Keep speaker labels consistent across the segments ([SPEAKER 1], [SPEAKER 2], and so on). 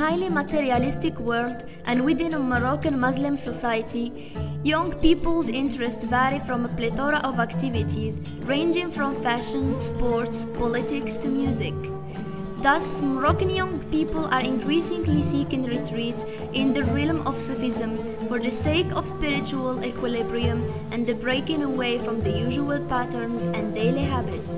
[SPEAKER 1] highly materialistic world and within a Moroccan Muslim society, young people's interests vary from a plethora of activities ranging from fashion, sports, politics to music. Thus, Moroccan young people are increasingly seeking retreat in the realm of Sufism for the sake of spiritual equilibrium and the breaking away from the usual patterns and daily habits.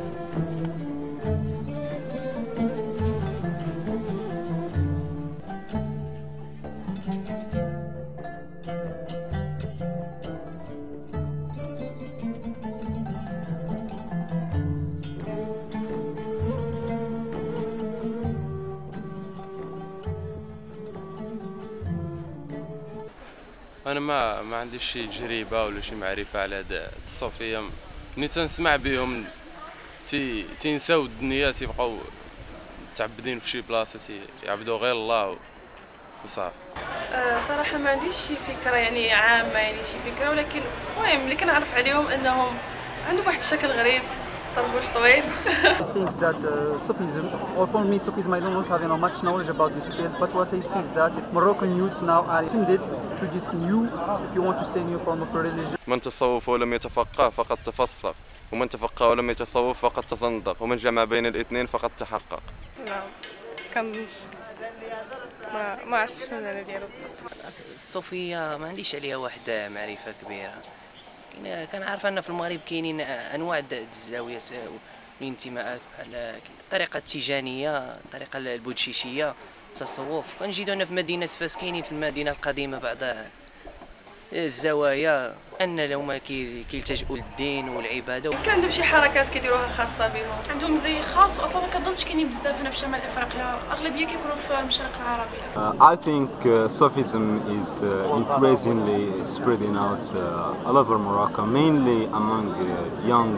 [SPEAKER 2] انا ما عنديش شي تجربه ولا شي معرفه على هاد الصوفيه. ملي تنسمع بهم تينساو الدنيا، تيبقاو متعبدين في شي بلاصه يعبدوا غير الله وصافي.
[SPEAKER 3] صراحه ما عنديش شي فكره يعني عامه، يعني شي فكره، ولكن المهم اللي كنعرف عليهم انهم عندهم واحد الشكل غريب، طربوش طويل.
[SPEAKER 4] I think that Sufism, or for me Sufism, I don't have much knowledge about this field, but what I see is that Moroccan youths now are tended to this new, if you want to say, new form of religion.
[SPEAKER 2] من تصوف ولم يتفقه فقد تفسق، ومن تفقه ولم يتصوف فقد تصندق، ومن جمع بين الاثنين فقد تحقق.
[SPEAKER 3] لا كنظنش، ما عرفتش شنو انا ديالو.
[SPEAKER 5] الصوفيه ما عنديش عليها واحد معرفه كبيره. كنعرف ان في المغرب كاينين انواع الزاويات والانتماءات، بحال الطريقه التيجانيه، الطريقه البوذيشيه، التصوف. كنجدوا هنا في مدينه فاس كاينين في المدينه القديمه بعض الزوايا ان هما كيلتجئوا للدين والعباده.
[SPEAKER 3] كان عندهم شي حركات كيديروها خاصه بهم، عندهم زي خاص. اصلا ما كنظنش كاينين بزاف هنا في شمال افريقيا، اغلبيه كيكونوا في المشرق العربي.
[SPEAKER 6] I think Sufism is increasingly spreading out all over Morocco, mainly among young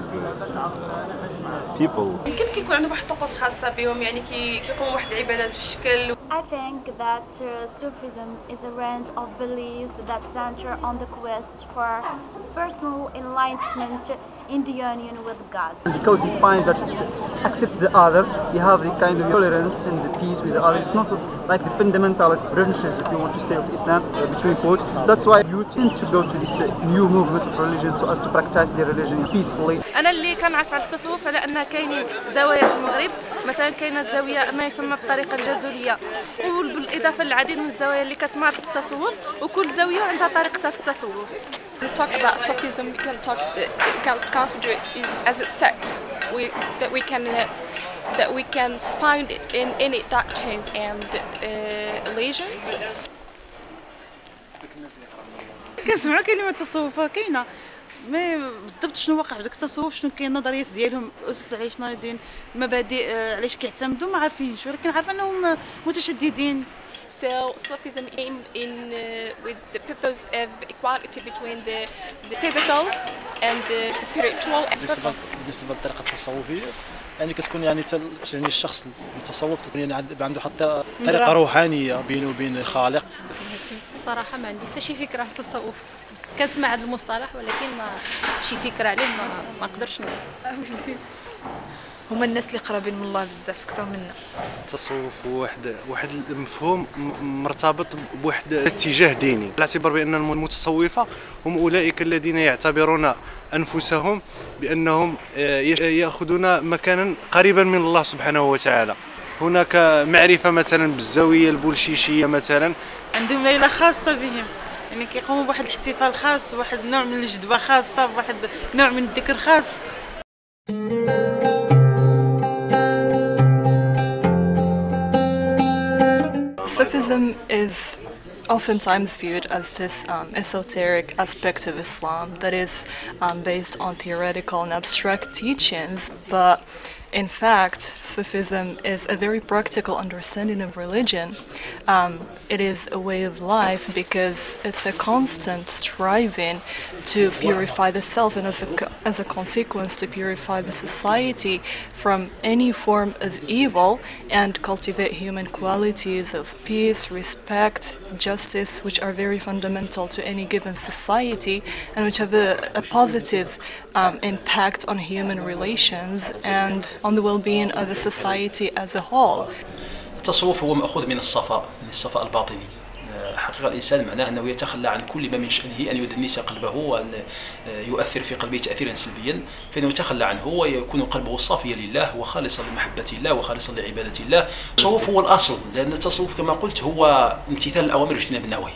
[SPEAKER 6] people.
[SPEAKER 3] يمكن كيكون عندهم واحد الطقوس خاصه بهم، يعني كيقوموا واحد العبادات بالشكل.
[SPEAKER 7] I think that Sufism is a range of beliefs that center on the quest for personal enlightenment in the union with God.
[SPEAKER 4] Because they find that it accepts the other, you have the kind of tolerance and the peace with the other. It's not like the fundamentalist branches, if you want to say, of Islam, between quote. That's why you tend to go to this new movement of religion so as to practice their religion peacefully.
[SPEAKER 3] أنا اللي كنعرف على التصوف على أن كاينين زوايا في المغرب، مثلا كاينه الزاوية ما يسمى بالطريقة الجزولية، وبالإضافة للعديد من الزوايا اللي كتمارس التصوف، وكل زاوية عندها طريقتها في التصوف.
[SPEAKER 8] We talk about Sufism, we can consider it as a sect that we can find it in any doctrines and religions.
[SPEAKER 9] كنسمعوا كلمة التصوف كاينة، ما بالضبط شنو واقع بداك التصوف، شنو كاين النظريات ديالهم، اسس علاش ناضين، مبادئ علاش كيعتمدوا، ما عارفينش، ولكن عارفه انهم متشددين.
[SPEAKER 8] So Sufism in with the purpose of equality between the physical and the spiritual.
[SPEAKER 10] بالنسبه للطريقه التصوفيه يعني كتكون يعني الشخص المتصوف كيكون يعني عنده حتى طريقه روحانيه بينه وبين الخالق.
[SPEAKER 11] الصراحه ما عندي حتى شي فكره على التصوف، كنسمع هذا المصطلح ولكن ما شي فكره عليه، ما نقدرش نقول. هما الناس اللي قرابين من الله بزاف اكثر منا. التصوف
[SPEAKER 10] هو واحد المفهوم مرتبط بواحد الاتجاه ديني، على اعتبار بان المتصوفه هم اولئك الذين يعتبرون انفسهم بانهم ياخذون مكانا قريبا من الله سبحانه وتعالى. هناك معرفه مثلا بالزاويه البولشيشيه مثلا،
[SPEAKER 9] عندهم ليله خاصه بهم، يعني كيقوموا بواحد الاحتفال خاص، واحد النوع من الجدبه خاصه، بواحد نوع من الذكر خاص.
[SPEAKER 12] Sufism is oftentimes viewed as this esoteric aspect of Islam that is based on theoretical and abstract teachings, but in fact, Sufism is a very practical understanding of religion. It is a way of life because it's a constant striving to purify the self and as a consequence to purify the society from any form of evil and cultivate human qualities of peace, respect, justice, which are very fundamental to any given society and which have a positive impact on human relations and on the well-being of a society as a whole.
[SPEAKER 13] التصوف هو مأخوذ من الصفاء، من الصفاء الباطني. حقيقة الإنسان معناه أنه يتخلى عن كل ما من شأنه أن يدنس قلبه وأن يؤثر في قلبه تأثيرا سلبيا، فإنه يتخلى عنه ويكون قلبه صافيا لله وخالصا لمحبة الله وخالصا لعبادة الله. التصوف هو الأصل، لأن التصوف كما قلت هو امتثال الأوامر واجتناب النواهي،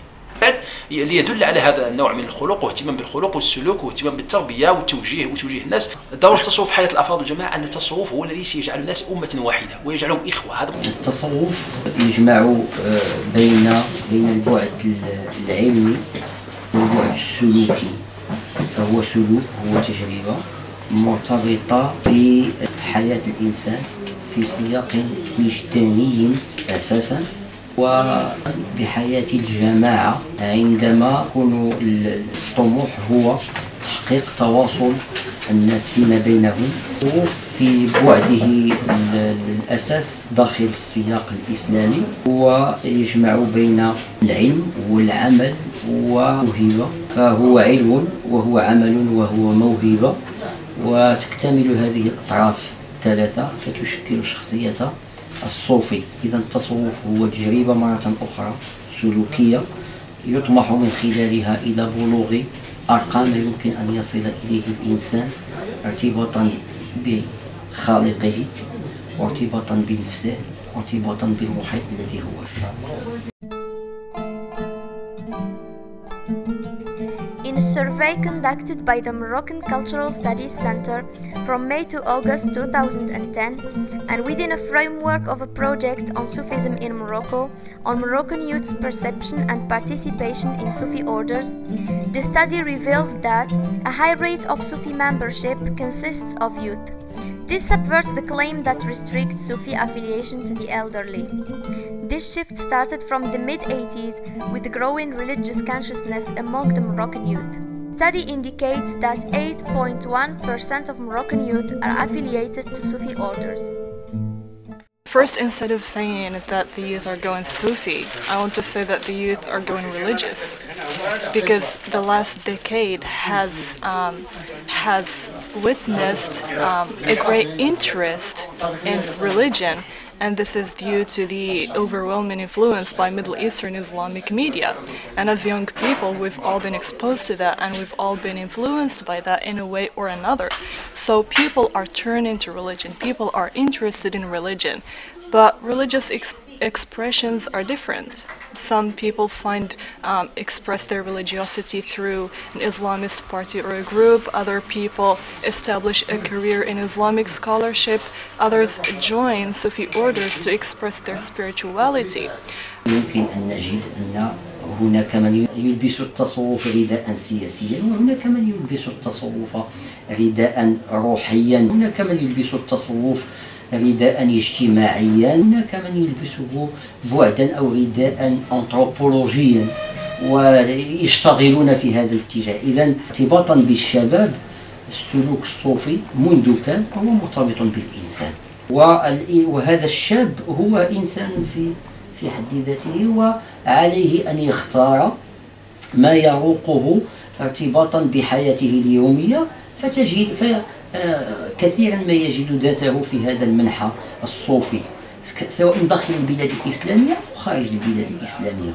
[SPEAKER 13] ليدل على هذا النوع من الخلق واهتمام بالخلق والسلوك واهتمام بالتربية والتوجيه وتوجيه الناس. دور التصوف في حياة الأفراد والجماعة أن التصوف هو الذي سيجعل الناس أمة واحدة ويجعلهم إخوة. هذا
[SPEAKER 14] التصوف يجمع بين البعد العلمي والبعد السلوكي، فهو سلوك، هو تجربة مرتبطة بحياة الإنسان في سياق وجداني أساسا، وبحياة الجماعة عندما يكون الطموح هو تحقيق تواصل الناس فيما بينهم، وفي بعده الأساس داخل السياق الإسلامي هو يجمع بين العلم والعمل وموهبة، فهو علم وهو عمل وهو موهبة، وتكتمل هذه الأطراف الثلاثة فتشكل شخصية الصوفي. إذا التصوف هو تجربة مرة أخرى سلوكية يطمح من خلالها إلى بلوغ أرقى ما يمكن أن يصل إليه الإنسان ارتباطا بخالقه وارتباطا بنفسه وارتباطا بالمحيط الذي هو فيه.
[SPEAKER 1] In a survey conducted by the Moroccan Cultural Studies Center from May to August 2010, and within a framework of a project on Sufism in Morocco, on Moroccan youth's perception and participation in Sufi orders, the study revealed that a high rate of Sufi membership consists of youth. This subverts the claim that restricts Sufi affiliation to the elderly. This shift started from the mid-80s with the growing religious consciousness among the Moroccan youth. The study indicates that 8.1% of Moroccan youth are affiliated to Sufi orders.
[SPEAKER 12] First, instead of saying that the youth are going Sufi, I want to say that the youth are going religious, because the last decade has witnessed a great interest in religion, and this is due to the overwhelming influence by Middle Eastern Islamic media. And as young people, we've all been exposed to that, and we've all been influenced by that in a way or another. So people are turning to religion, people are interested in religion, but religious expressions are different. Some people express their religiosity through an Islamist party or a group. Other people establish a career in Islamic scholarship. Others join Sufi orders to express their spirituality.
[SPEAKER 14] يمكن أن نجد أن هناك من يلبس التصوف رداء سياسيا، وهناك من يلبس التصوف رداء روحيا، هناك من يلبس التصوف رداء اجتماعيا، هناك من يلبسه بعدا أو رداء أنثروبولوجيا ويشتغلون في هذا الاتجاه. إذن ارتباطا بالشباب، السلوك الصوفي منذ كان هو مرتبط بالإنسان، وهذا الشاب هو إنسان في حد ذاته، وعليه أن يختار ما يروقه ارتباطا بحياته اليومية، كثيرا ما يجد ذاته في هذا المنحى الصوفي، سواء داخل البلاد الإسلامية أو خارج البلاد الإسلامية.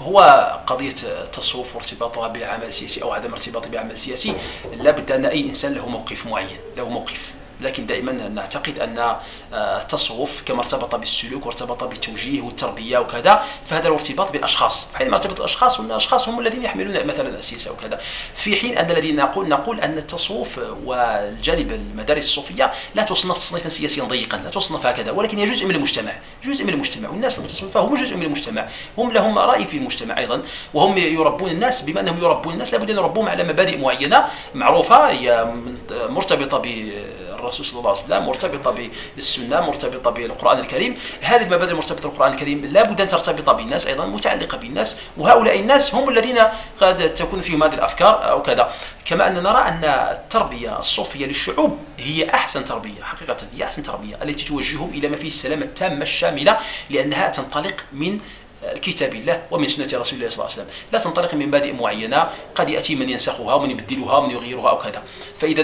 [SPEAKER 13] هو قضية التصوف وارتباطها بالعمل السياسي أو عدم ارتباطه بالعمل السياسي، لابد أن أي إنسان له موقف معين، له موقف، لكن دائما نعتقد أن التصوف كما ارتبط بالسلوك وارتبط بالتوجيه والتربية وكذا، فهذا الارتباط بالأشخاص، حينما ارتبط الأشخاص والأشخاص هم الذين يحملون مثلا السياسة وكذا، في حين أن الذي نقول أن التصوف والجانب المدارس الصوفية لا تصنف تصنيفا سياسيا ضيقا، لا تصنف هكذا، ولكن هي جزء من المجتمع، جزء من المجتمع، والناس المتصوفة هم جزء من المجتمع، هم لهم رأي في المجتمع أيضا، وهم يربون الناس. بما أنهم يربون الناس لابد أن يربوهم على مبادئ معينة معروفة، هي مرتبطة بالرسول صلى الله عليه وسلم، مرتبطة بالسنة، مرتبطة بالقرآن الكريم. هذه المبادئ المرتبطة بالقرآن الكريم لابد أن ترتبط بالناس أيضا، متعلقة بالناس، وهؤلاء الناس هم الذين قد تكون فيهم هذه الأفكار أو كذا. كما أن نرى أن التربية الصوفية للشعوب هي أحسن تربية، حقيقة هي أحسن تربية التي توجههم إلى ما فيه السلامة التامة الشاملة، لأنها تنطلق من كتاب الله ومن سنة رسول الله صلى الله عليه وسلم، لا تنطلق من مبادئ معينة قد يأتي من ينسخها ومن يبدلها ومن يغيرها أو كذا. فإذا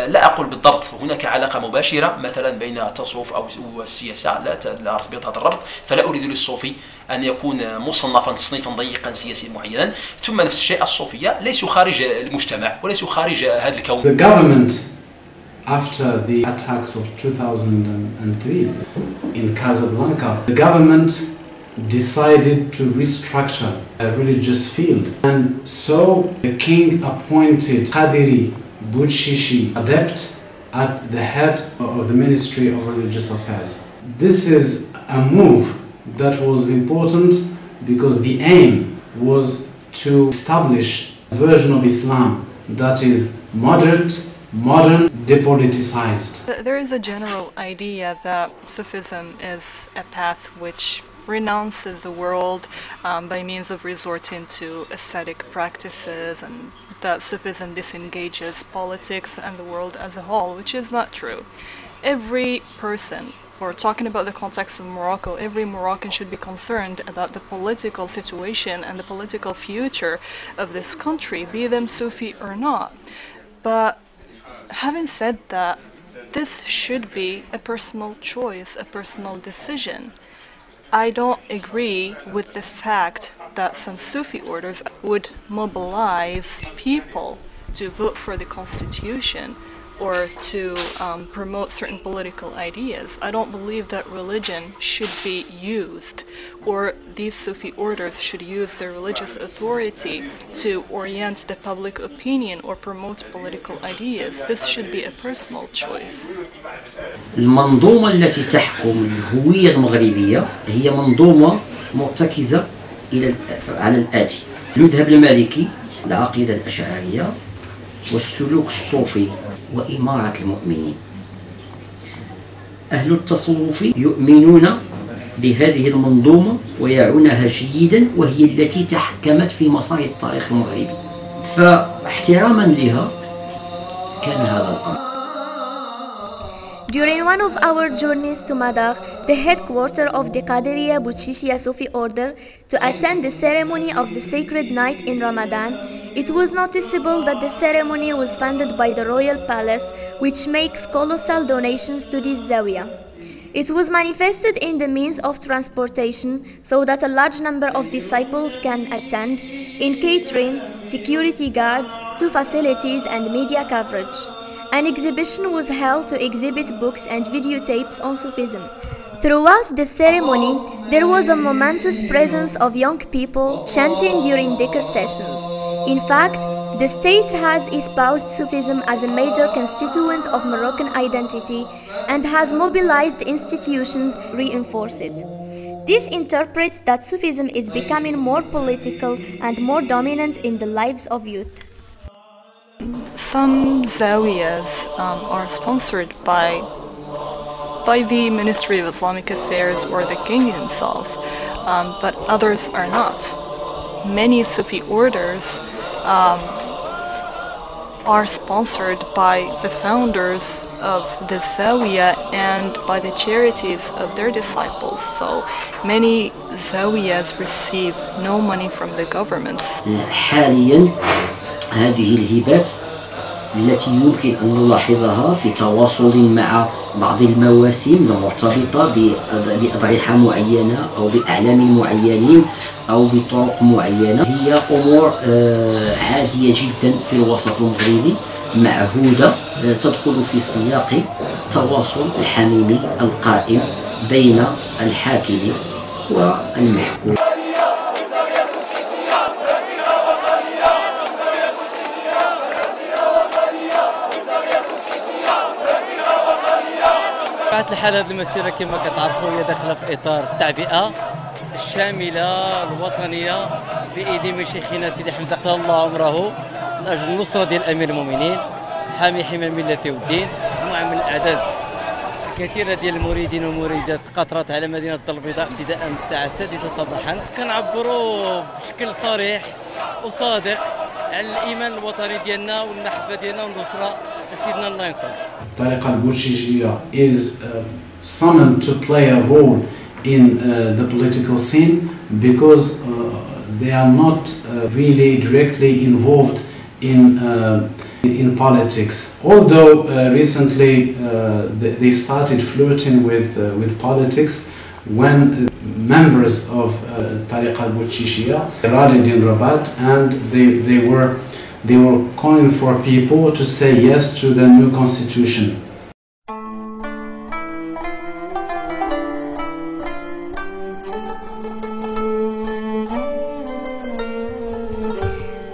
[SPEAKER 13] لا أقول بالضبط هناك علاقة مباشرة مثلا بين التصوف أو السياسة، لا أرتبط هذا الربط، فلا أريد للصوفي أن يكون مصنفا تصنيفا ضيقا سياسيا معينا. ثم نفس الشيء الصوفية ليسوا خارج المجتمع وليسوا خارج هذا الكون.
[SPEAKER 15] The government after the attacks of 2003 in Casablanca, the government decided to restructure a religious field, and so the king appointed Qadiri Bouchichi adept at the head of the Ministry of Religious Affairs. This is a move that was important because the aim was to establish a version of Islam that is moderate, modern, depoliticized.
[SPEAKER 12] There is a general idea that Sufism is a path which renounces the world by means of resorting to ascetic practices, and that Sufism disengages politics and the world as a whole, which is not true. Every person, or talking about the context of Morocco, every Moroccan should be concerned about the political situation and the political future of this country, be them Sufi or not. But having said that, this should be a personal choice, a personal decision. I don't agree with the fact that some Sufi orders would mobilize people to vote for the constitution or to promote certain political ideas. I don't believe that religion should be used, or these Sufi orders should use their religious authority to orient the public opinion or promote political ideas. This should be a personal choice.
[SPEAKER 14] المنظومة التي تحكم الهوية المغربية هي منظومة مرتكزة على الآتي: المذهب المالكي، العقيدة الأشعرية، والسلوك الصوفي، وإمارة المؤمنين. أهل التصوف يؤمنون بهذه المنظومة ويعونها جيدا، وهي التي تحكمت في مسار التاريخ المغربي، فاحتراما لها كان هذا الأمر.
[SPEAKER 1] During one of our journeys to Madar, the headquarters of the Qadiriya Bouchichia Sufi order, to attend the ceremony of the sacred night in Ramadan, it was noticeable that the ceremony was funded by the royal palace, which makes colossal donations to this zawiya. It was manifested in the means of transportation so that a large number of disciples can attend, in catering, security guards, to facilities and media coverage. An exhibition was held to exhibit books and videotapes on Sufism. Throughout the ceremony, there was a momentous presence of young people chanting during dhikr sessions. In fact, the state has espoused Sufism as a major constituent of Moroccan identity and has mobilized institutions to reinforce it. This interprets that Sufism is becoming more political and more dominant in the lives of youth.
[SPEAKER 12] Some zawiyas are sponsored by the Ministry of Islamic Affairs or the king himself, but others are not. Many Sufi orders are sponsored by the founders of the zawiya and by the charities of their disciples. So many zawiyas receive no money from the governments.
[SPEAKER 14] حاليا هذه الهبات التي يمكن أن نلاحظها في تواصل مع بعض المواسم المرتبطة بأضرحة معينة أو بأعلام معينين أو بطرق معينة، هي أمور عادية جدا في الوسط المغربي، معهودة، تدخل في سياق التواصل الحميمي القائم بين الحاكم والمحكوم.
[SPEAKER 16] بطبيعة الحال هذه المسيرة كما كتعرفوا هي داخلة في إطار التعبئة الشاملة الوطنية بإيدي من شيخنا سيدي حمزة قضى الله عمره لأجل النصرة ديال أمير المؤمنين حامي حمى الملة والدين. مجموعة من الأعداد كثيرة ديال المريدين ومريدات قطرت على مدينة الدار البيضاء ابتداء من الساعة 6 صباحا. كنعبروا بشكل صريح وصادق على الإيمان الوطني ديالنا والمحبة ديالنا والنصرة لسيدنا الله ينصر.
[SPEAKER 15] الطريقة البوتشيشية is summoned to play a role in the political scene because they are not really directly involved in politics. Although recently they started flirting with politics when members of Tariqa al-Bouchishia rallied in Rabat, and they were calling for people to say yes to the new constitution.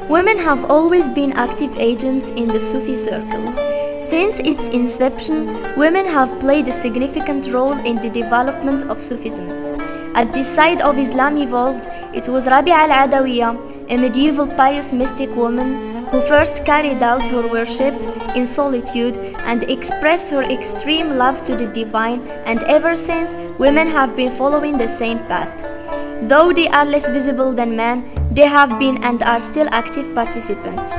[SPEAKER 1] Women have always been active agents in the Sufi circles. Since its inception, women have played a significant role in the development of Sufism. At the side of Islam evolved, it was Rabi'a al-Adawiyya, a medieval pious mystic woman who first carried out her worship in solitude and expressed her extreme love to the divine, and ever since, women have been following the same path. Though they are less visible than men, they have been and are still active participants.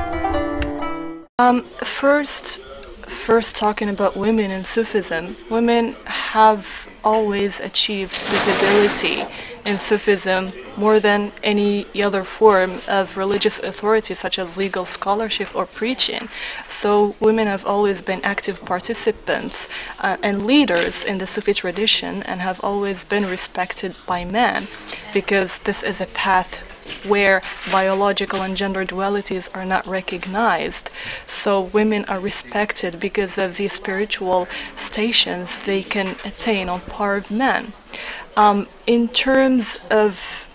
[SPEAKER 12] First talking about women in Sufism, women have always achieved visibility in Sufism more than any other form of religious authority, such as legal scholarship or preaching. So women have always been active participants and leaders in the Sufi tradition, and have always been respected by men, because this is a path where biological and gender dualities are not recognized. So women are respected because of the spiritual stations they can attain on par of men. In terms of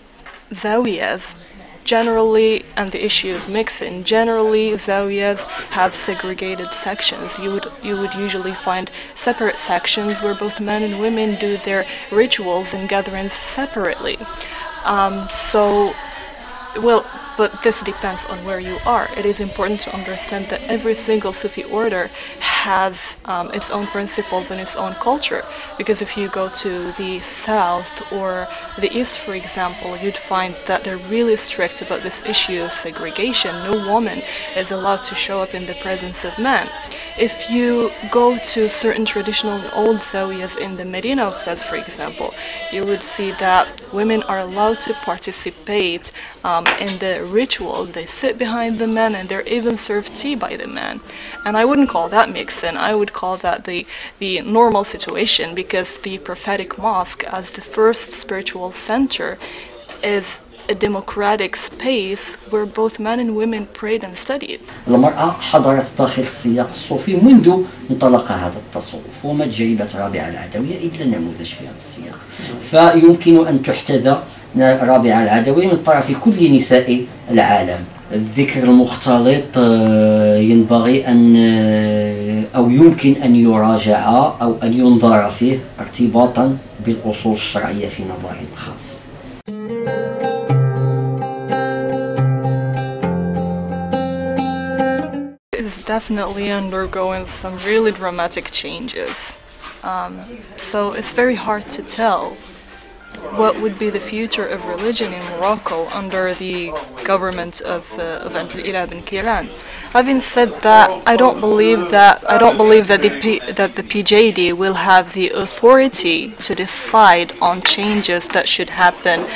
[SPEAKER 12] zawiyas, generally, and the issue of mixing, generally zawiyas have segregated sections. You would usually find separate sections where both men and women do their rituals and gatherings separately. But this depends on where you are. It is important to understand that every single Sufi order has its own principles and its own culture, because if you go to the south or the east, for example, you'd find that they're really strict about this issue of segregation. No woman is allowed to show up in the presence of men. If you go to certain traditional old zawiyas in the Medina of Fez, for example, you would see that women are allowed to participate in the ritual. They sit behind the men and they're even served tea by the men. And I wouldn't call that mixing. I would call that the normal situation, because the prophetic mosque, as the first spiritual center, is a democratic space where both men and women prayed and studied.
[SPEAKER 14] المرأة حضرت داخل السياق الصوفي منذ انطلق هذا التصوف، وما تجربة رابعة العدوية إلا نموذج في هذا السياق. فيمكن أن تحتذى رابعة العدوية من طرف كل نساء العالم. الذكر المختلط ينبغي أن أو يمكن أن يراجع أو أن ينظر فيه ارتباطا بالأصول الشرعية في نظري الخاص.
[SPEAKER 12] Is definitely undergoing some really dramatic changes. So it's very hard to tell what would be the future of religion in Morocco under the government of Abdel bin Kiran. Having said that, I don't believe that the PJD will have the authority to decide on changes that should happen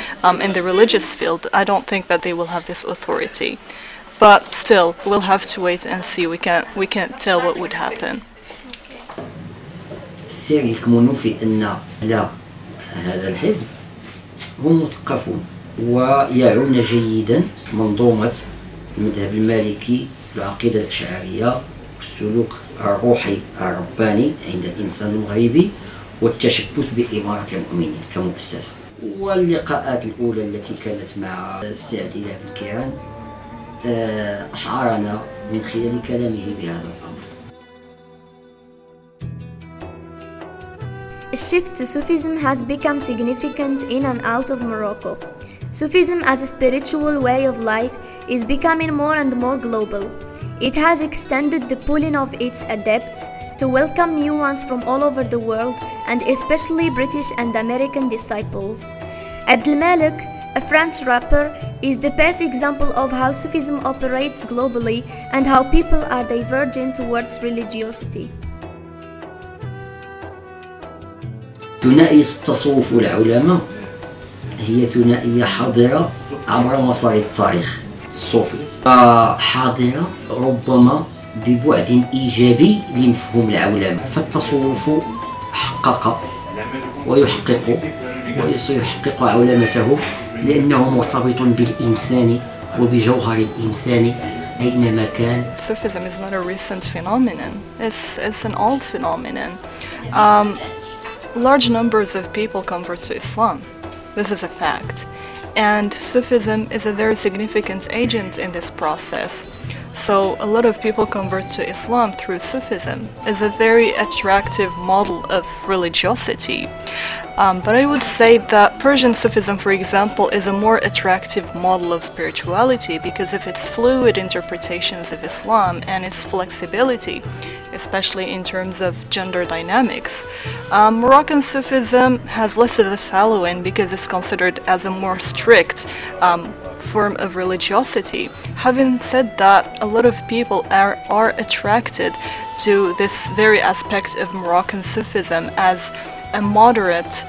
[SPEAKER 12] in the religious field. I don't think that they will have this authority. But still, we'll have to wait and see. We can't tell what would happen.
[SPEAKER 14] السير يكمن في أن لا هذا الحزب هم مثقفون ويعون جيدا منظومة المذهب المالكي، العقيدة الأشعرية، والسلوك الروحي الرباني عند الإنسان المغربي، والتشبث بإمارة المؤمنين كمؤسسة. واللقاءات الأولى التي كانت مع السي عبد الله بن كيران أشعرنا من خلال كلامه بهذا الأمر.
[SPEAKER 1] A shift to Sufism has become significant in and out of Morocco. Sufism as a spiritual way of life is becoming more and more global. It has extended the pooling of its adepts to welcome new ones from all over the world, and especially British and American disciples. Abdelmalek, a French rapper, is the best example of how Sufism operates globally and how people are diverging towards religiosity.
[SPEAKER 14] ثنائية التصوف والعلماء هي ثنائية حاضرة عبر مسار التاريخ الصوفي، حاضرة ربما ببعد إيجابي لمفهوم العولمة. فالتصوف حقق ويحقق عولمته لأنه مرتبط بالإنسان وبجوهر الإنسان أينما كان.
[SPEAKER 12] Sufism is not a recent phenomenon, it's an old phenomenon. Large numbers of people convert to Islam. This is a fact. And Sufism is a very significant agent in this process. So a lot of people convert to Islam through Sufism. It's a very attractive model of religiosity. But I would say that Persian Sufism, for example, is a more attractive model of spirituality because of its fluid interpretations of Islam and its flexibility, especially in terms of gender dynamics. Moroccan Sufism has less of a following because it's considered as a more strict form of religiosity. Having said that, a lot of people are attracted to this very aspect of Moroccan Sufism as a moderate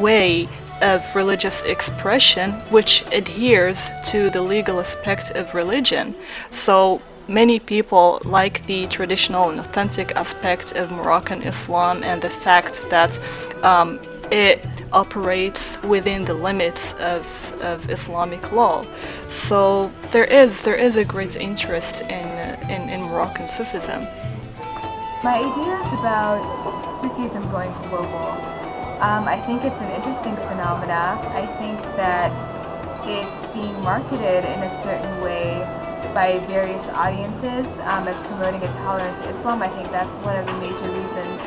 [SPEAKER 12] way of religious expression which adheres to the legal aspect of religion. So many people like the traditional and authentic aspect of Moroccan Islam and the fact that it operates within the limits of Islamic law. So there is a great interest in Moroccan Sufism.
[SPEAKER 17] My ideas about Sufism going global, I think it's an interesting phenomena. I think that it's being marketed in a certain way by various audiences as promoting a tolerant Islam. I think that's one of the major reasons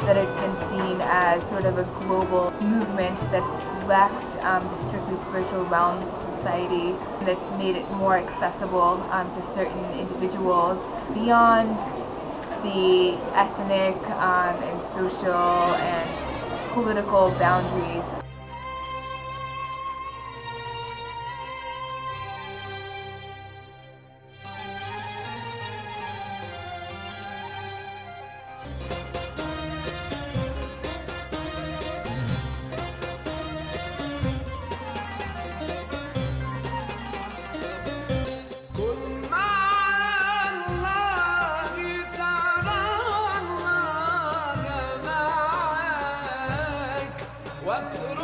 [SPEAKER 17] that it's been seen as sort of a global movement that's left the strictly spiritual realms of society, that's made it more accessible to certain individuals beyond the ethnic and social and political boundaries.
[SPEAKER 18] وقت